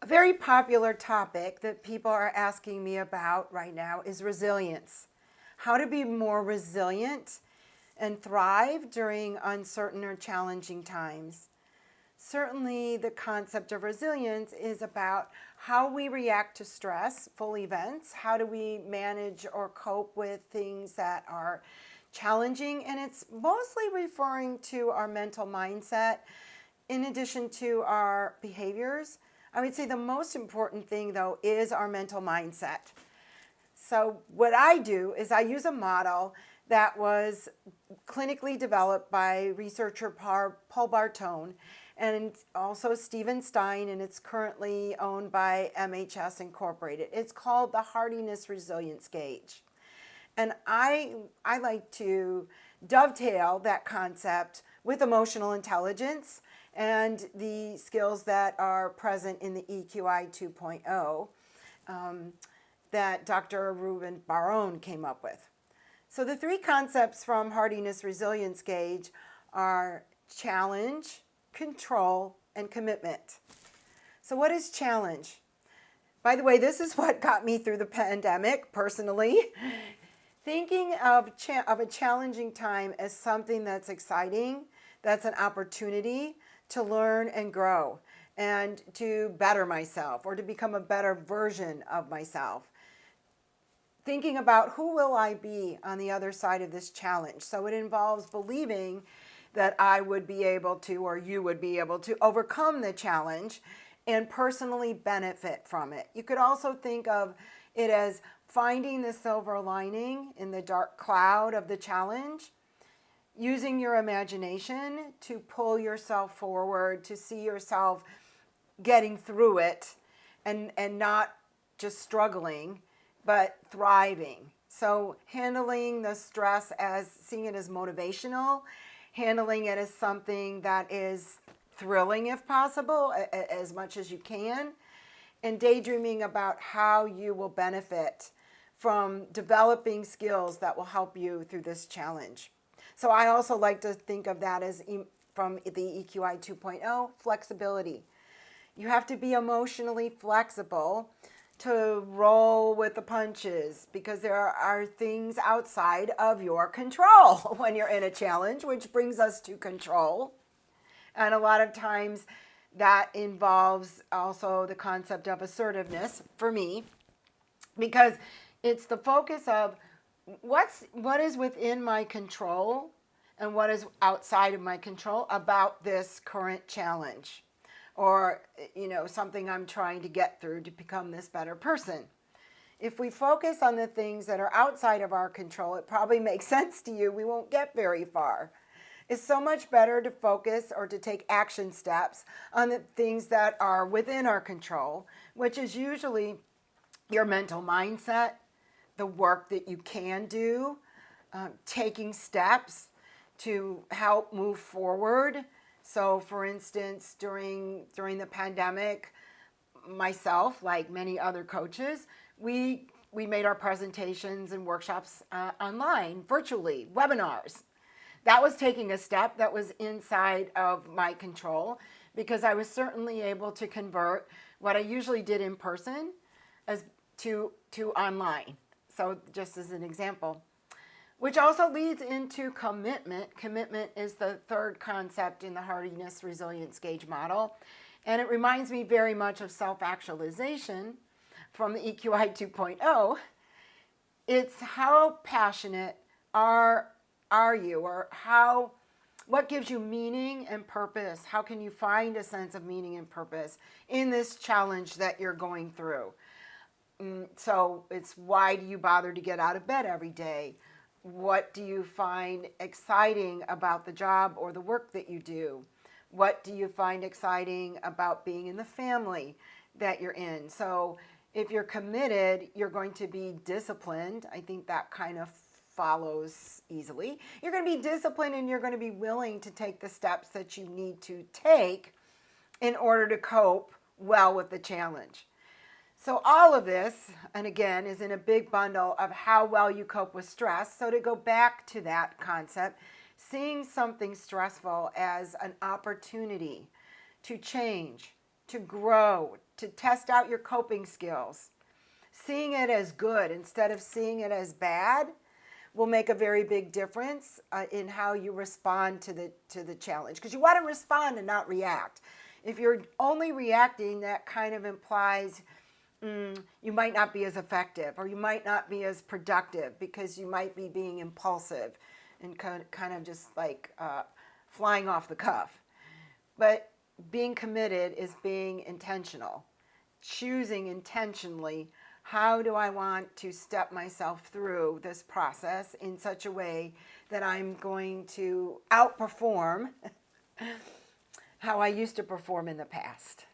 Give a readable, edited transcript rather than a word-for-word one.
A very popular topic that people are asking me about right now is resilience. How to be more resilient and thrive during uncertain or challenging times. Certainly, the concept of resilience is about how we react to stressful events. How do we manage or cope with things that are challenging? And it's mostly referring to our mental mindset in addition to our behaviors. I would say the most important thing, though, is our mental mindset. So, what I do is I use a model that was clinically developed by researcher Paul Bartone and also Stephen Stein, and it's currently owned by MHS Incorporated. It's called the Hardiness Resilience Gauge. And I like to dovetail that concept with emotional intelligence and the skills that are present in the EQI 2.0 that Dr. Ruben Barone came up with. So the three concepts from Hardiness Resilience Gauge are challenge, control, and commitment. So what is challenge? By the way, this is what got me through the pandemic personally. Thinking of a challenging time as something that's exciting, that's an opportunity to learn and grow and to better myself or to become a better version of myself. Thinking about who will I be on the other side of this challenge. So it involves believing that I would be able to, or you would be able to, overcome the challenge and personally benefit from it. You could also think of it as finding the silver lining in the dark cloud of the challenge, using your imagination to pull yourself forward, to see yourself getting through it and not just struggling, but thriving. So handling the stress as seeing it as motivational, handling it as something that is thrilling if possible, as much as you can, and daydreaming about how you will benefit from developing skills that will help you through this challenge. So I also like to think of that as from the EQI 2.0, flexibility. You have to be emotionally flexible to roll with the punches because there are things outside of your control when you're in a challenge, which brings us to control. And a lot of times that involves also the concept of assertiveness for me, because it's the focus of what is within my control and what is outside of my control about this current challenge, or something I'm trying to get through to become this better person. If we focus on the things that are outside of our control, it probably makes sense to you, we won't get very far. It's so much better to focus or to take action steps on the things that are within our control, which is usually your mental mindset, the work that you can do, taking steps to help move forward. So for instance, during the pandemic, myself, like many other coaches, we made our presentations and workshops online, virtually, webinars. That was taking a step that was inside of my control because I was certainly able to convert what I usually did in person as to online. So just as an example, which also leads into commitment. Commitment is the third concept in the Hardiness Resilience Gauge model. And it reminds me very much of self-actualization from the EQI 2.0. It's how passionate are you, or what gives you meaning and purpose? How can you find a sense of meaning and purpose in this challenge that you're going through? So it's, why do you bother to get out of bed every day? What do you find exciting about the job or the work that you do? What do you find exciting about being in the family that you're in? So if you're committed, you're going to be disciplined. I think that kind of follows easily. You're going to be disciplined and you're going to be willing to take the steps that you need to take in order to cope well with the challenge. So all of this, and again, is in a big bundle of how well you cope with stress. So to go back to that concept, seeing something stressful as an opportunity to change, to grow, to test out your coping skills. Seeing it as good instead of seeing it as bad will make a very big difference in how you respond to the challenge, because you want to respond and not react. If you're only reacting, that kind of implies you might not be as effective, or you might not be as productive, because you might be being impulsive and kind of just like flying off the cuff. But being committed is being intentional, choosing intentionally, how do I want to step myself through this process in such a way that I'm going to outperform how I used to perform in the past.